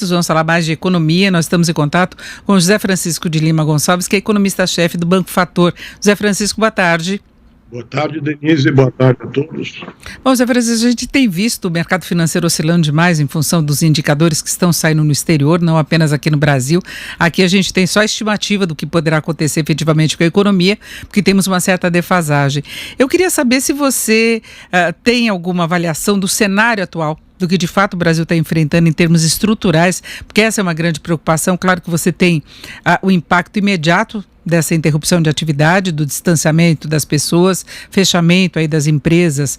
Vamos falar mais de economia. Nós estamos em contato com José Francisco de Lima Gonçalves, que é economista-chefe do Banco Fator. José Francisco, boa tarde. Boa tarde, Denise, boa tarde a todos. Bom, José Francisco, a gente tem visto o mercado financeiro oscilando demais em função dos indicadores que estão saindo no exterior, não apenas aqui no Brasil. Aqui a gente tem só a estimativa do que poderá acontecer efetivamente com a economia, porque temos uma certa defasagem. Eu queria saber se você tem alguma avaliação do cenário atual, do que de fato o Brasil está enfrentando em termos estruturais, porque essa é uma grande preocupação. Claro que você tem o impacto imediato dessa interrupção de atividade, do distanciamento das pessoas, fechamento aí das empresas,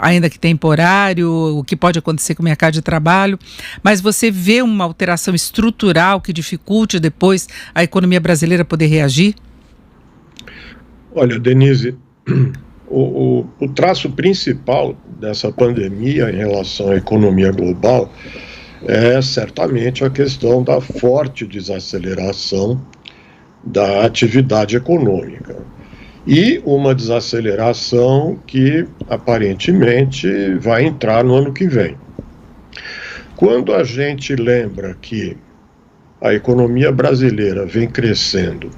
ainda que temporário, o que pode acontecer com o mercado de trabalho, mas você vê uma alteração estrutural que dificulte depois a economia brasileira poder reagir? Olha, Denise, o traço principal dessa pandemia em relação à economia global é certamente a questão da forte desaceleração da atividade econômica e uma desaceleração que aparentemente vai entrar no ano que vem. Quando a gente lembra que a economia brasileira vem crescendo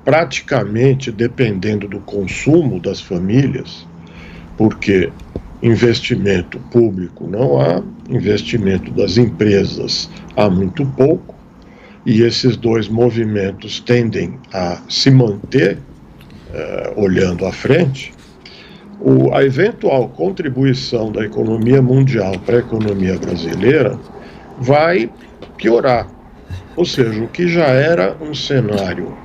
praticamente dependendo do consumo das famílias, porque investimento público não há, investimento das empresas há muito pouco, e esses dois movimentos tendem a se manter olhando à frente, a eventual contribuição da economia mundial para a economia brasileira vai piorar. Ou seja, o que já era um cenário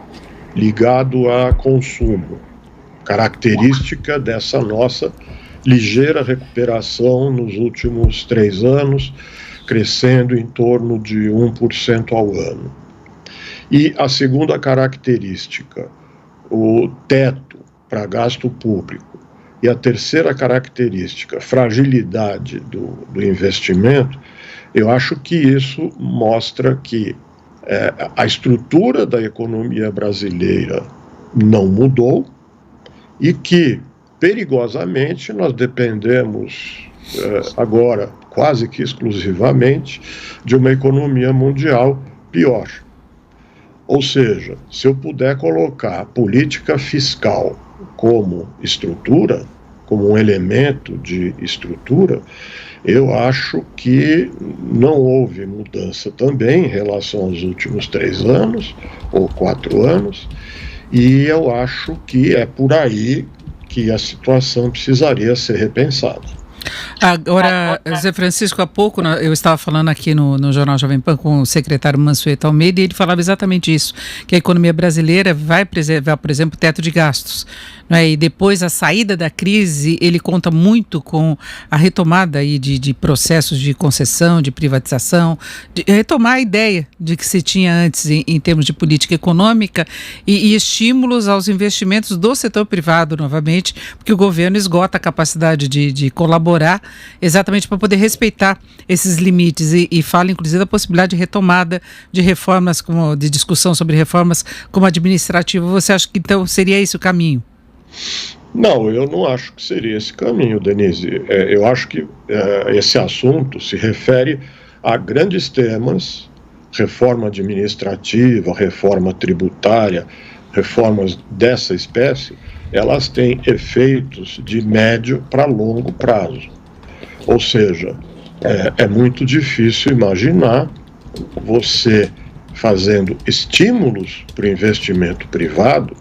ligado a consumo, característica dessa nossa ligeira recuperação nos últimos 3 anos, crescendo em torno de 1% ao ano. E a segunda característica, o teto para gasto público. E a terceira característica, fragilidade do investimento, eu acho que isso mostra que a estrutura da economia brasileira não mudou e que, perigosamente, nós dependemos agora quase que exclusivamente de uma economia mundial pior. Ou seja, se eu puder colocar a política fiscal como estrutura, como um elemento de estrutura, eu acho que não houve mudança também em relação aos últimos 3 anos ou 4 anos, e eu acho que é por aí que a situação precisaria ser repensada. Agora, Zé Francisco, há pouco eu estava falando aqui no Jornal Jovem Pan com o secretário Mansueto Almeida, e ele falava exatamente isso, que a economia brasileira vai preservar, por exemplo, o teto de gastos, né? E depois a saída da crise, ele conta muito com a retomada aí de processos de concessão, de privatização, de retomar a ideia de que se tinha antes em termos de política econômica e estímulos aos investimentos do setor privado novamente, porque o governo esgota a capacidade de colaborar exatamente para poder respeitar esses limites e fala inclusive da possibilidade de retomada de reformas, de discussão sobre reformas como administrativa. Você acha que então seria esse o caminho? Não, eu não acho que seria esse caminho, Denise. Eu acho que esse assunto se refere a grandes temas, reforma administrativa, reforma tributária, reformas dessa espécie. Elas têm efeitos de médio para longo prazo. Ou seja, é muito difícil imaginar você fazendo estímulos para o investimento privado,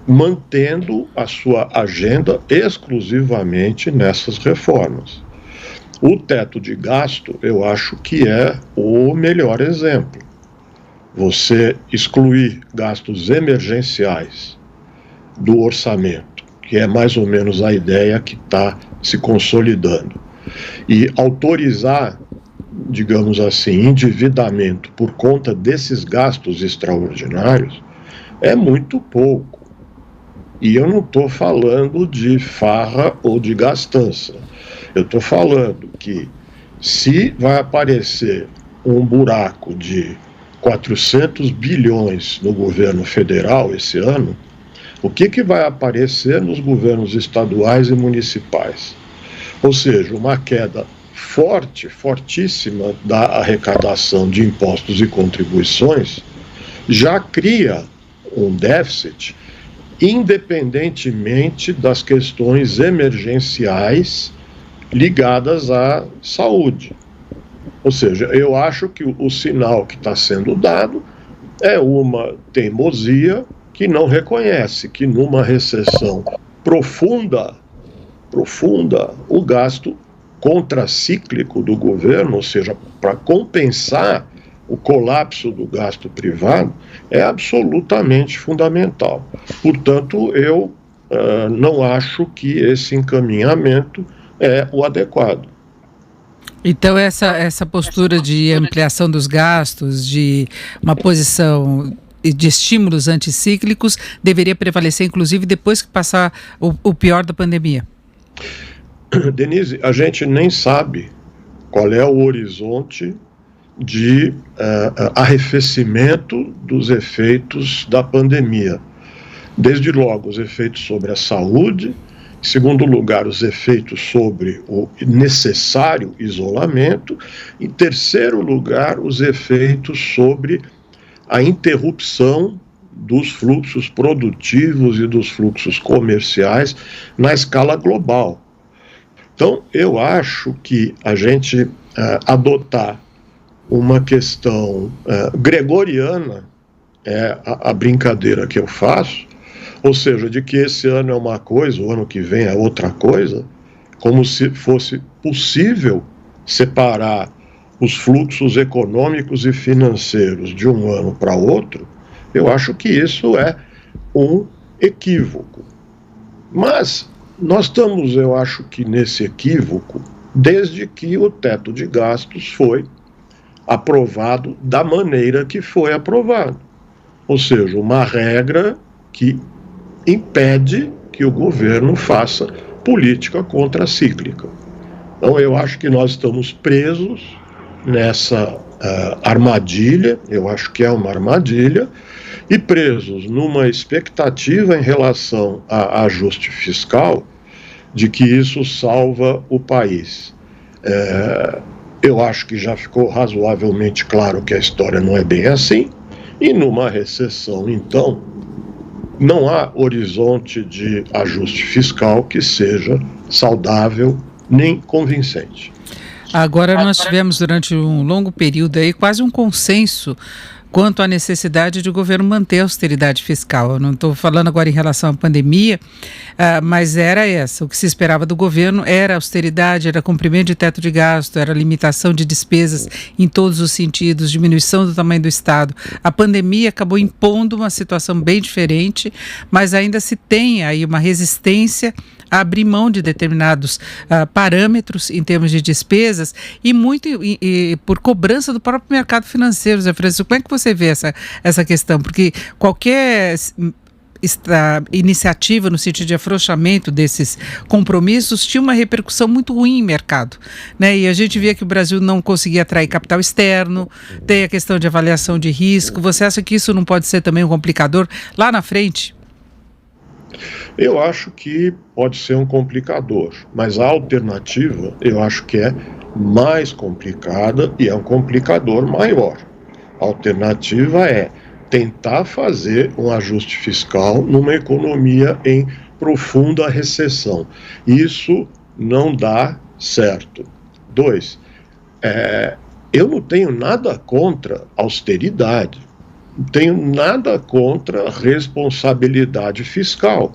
mantendo a sua agenda exclusivamente nessas reformas. O teto de gasto, eu acho que é o melhor exemplo. Você excluir gastos emergenciais do orçamento, que é mais ou menos a ideia que está se consolidando, e autorizar, digamos assim, endividamento por conta desses gastos extraordinários, é muito pouco. E eu não estou falando de farra ou de gastança. Eu estou falando que se vai aparecer um buraco de 400 bilhões no governo federal esse ano, o que vai aparecer nos governos estaduais e municipais? Ou seja, uma queda fortíssima da arrecadação de impostos e contribuições já cria um déficit, independentemente das questões emergenciais ligadas à saúde. Ou seja, eu acho que o sinal que está sendo dado é uma teimosia que não reconhece que numa recessão profunda, o gasto contracíclico do governo, ou seja, para compensar o colapso do gasto privado, é absolutamente fundamental. Portanto, eu não acho que esse encaminhamento é o adequado. Então, essa postura de ampliação dos gastos, de uma posição de estímulos anticíclicos, deveria prevalecer, inclusive, depois que passar o pior da pandemia? Denise, a gente nem sabe qual é o horizonte de arrefecimento dos efeitos da pandemia. Desde logo, os efeitos sobre a saúde, em segundo lugar, os efeitos sobre o necessário isolamento, em terceiro lugar, os efeitos sobre a interrupção dos fluxos produtivos e dos fluxos comerciais na escala global. Então, eu acho que a gente adotar uma questão gregoriana, é a brincadeira que eu faço, ou seja, de que esse ano é uma coisa, o ano que vem é outra coisa, como se fosse possível separar os fluxos econômicos e financeiros de um ano para outro, eu acho que isso é um equívoco. Mas nós estamos, eu acho que nesse equívoco, desde que o teto de gastos foi aprovado da maneira que foi aprovado. Ou seja, uma regra que impede que o governo faça política contracíclica. Então, eu acho que nós estamos presos nessa armadilha, eu acho que é uma armadilha, e presos numa expectativa em relação a ajuste fiscal de que isso salva o país. Eu acho que já ficou razoavelmente claro que a história não é bem assim, e numa recessão, então, não há horizonte de ajuste fiscal que seja saudável nem convincente. Agora nós tivemos durante um longo período aí quase um consenso quanto à necessidade de o governo manter a austeridade fiscal. Eu não estou falando agora em relação à pandemia, mas era essa. O que se esperava do governo era austeridade, era cumprimento de teto de gasto, era limitação de despesas em todos os sentidos, diminuição do tamanho do Estado. A pandemia acabou impondo uma situação bem diferente, mas ainda se tem aí uma resistência a abrir mão de determinados parâmetros em termos de despesas e muito por cobrança do próprio mercado financeiro. Zé Francisco, como é que você vê essa questão? Porque qualquer iniciativa no sentido de afrouxamento desses compromissos tinha uma repercussão muito ruim em mercado, né? E a gente via que o Brasil não conseguia atrair capital externo, tem a questão de avaliação de risco. Você acha que isso não pode ser também um complicador lá na frente? Eu acho que pode ser um complicador, mas a alternativa eu acho que é mais complicada e é um complicador maior. A alternativa é tentar fazer um ajuste fiscal numa economia em profunda recessão. Isso não dá certo. 2, eu não tenho nada contra austeridade. Não tenho nada contra responsabilidade fiscal,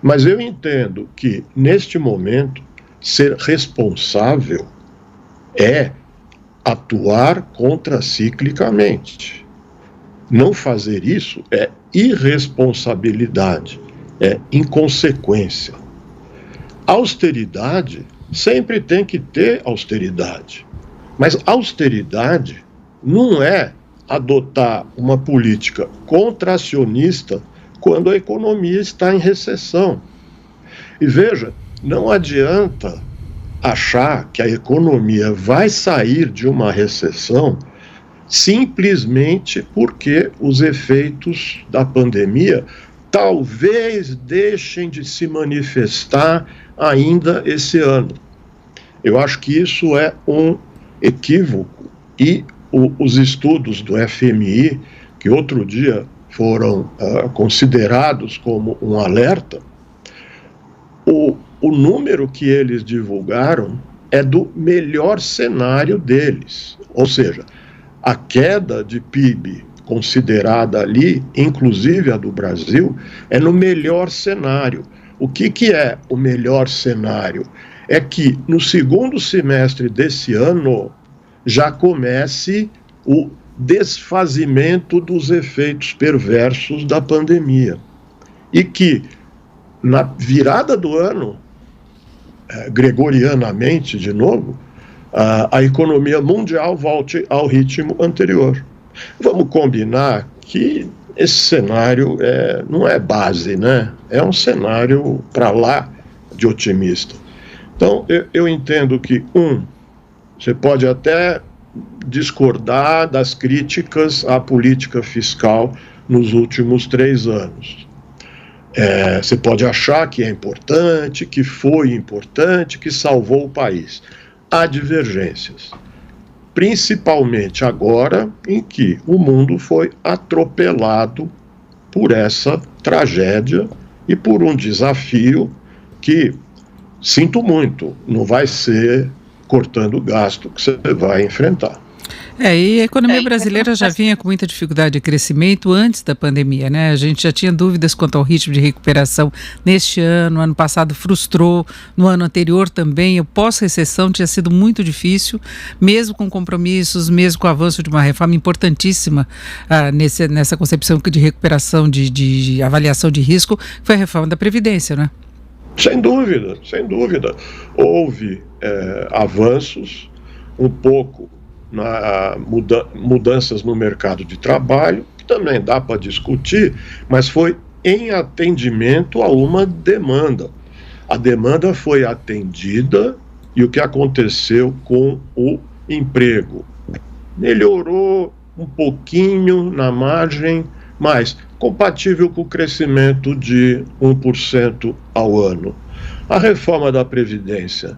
mas eu entendo que, neste momento, ser responsável é atuar contraciclicamente. Não fazer isso é irresponsabilidade, é inconsequência. Austeridade, sempre tem que ter austeridade, mas austeridade não é adotar uma política contracionista quando a economia está em recessão. E veja, não adianta achar que a economia vai sair de uma recessão simplesmente porque os efeitos da pandemia talvez deixem de se manifestar ainda esse ano. Eu acho que isso é um equívoco e os estudos do FMI, que outro dia foram considerados como um alerta, o número que eles divulgaram é do melhor cenário deles, ou seja, a queda de PIB considerada ali, inclusive a do Brasil, é no melhor cenário. O que é o melhor cenário? É que no segundo semestre desse ano já comece o desfazimento dos efeitos perversos da pandemia. E que na virada do ano, gregorianamente de novo, a economia mundial volte ao ritmo anterior. Vamos combinar que esse cenário não é base, né? É um cenário para lá de otimista. Então, eu entendo que, você pode até discordar das críticas à política fiscal nos últimos 3 anos. Você pode achar que é importante, que foi importante, que salvou o país. Há divergências. Principalmente agora em que o mundo foi atropelado por essa tragédia e por um desafio que, sinto muito, não vai ser cortando gasto que você vai enfrentar. E a economia brasileira já vinha com muita dificuldade de crescimento antes da pandemia, né? A gente já tinha dúvidas quanto ao ritmo de recuperação neste ano passado frustrou, no ano anterior também, o pós-recessão tinha sido muito difícil, mesmo com compromissos, mesmo com o avanço de uma reforma importantíssima nessa concepção de recuperação, de avaliação de risco, que foi a reforma da Previdência, né? Sem dúvida, sem dúvida. Houve avanços, um pouco mudanças no mercado de trabalho, que também dá para discutir, mas foi em atendimento a uma demanda. A demanda foi atendida e o que aconteceu com o emprego? Melhorou um pouquinho na margem, mas compatível com o crescimento de 1% ao ano. A reforma da Previdência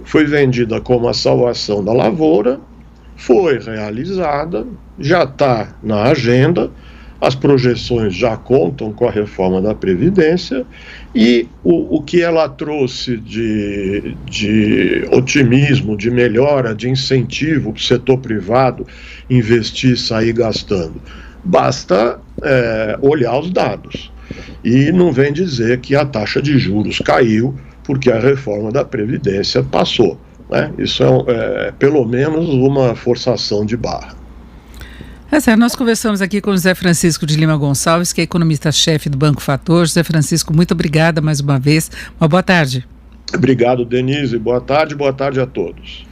foi vendida como a salvação da lavoura, foi realizada, já está na agenda, as projeções já contam com a reforma da Previdência e o que ela trouxe de otimismo, de melhora, de incentivo para o setor privado investir e sair gastando. Basta olhar os dados. E não vem dizer que a taxa de juros caiu porque a reforma da Previdência passou. Isso é pelo menos uma forçação de barra. Nós conversamos aqui com José Francisco de Lima Gonçalves, que é economista-chefe do Banco Fator. José Francisco, muito obrigada mais uma vez. Uma boa tarde. Obrigado, Denise. Boa tarde a todos.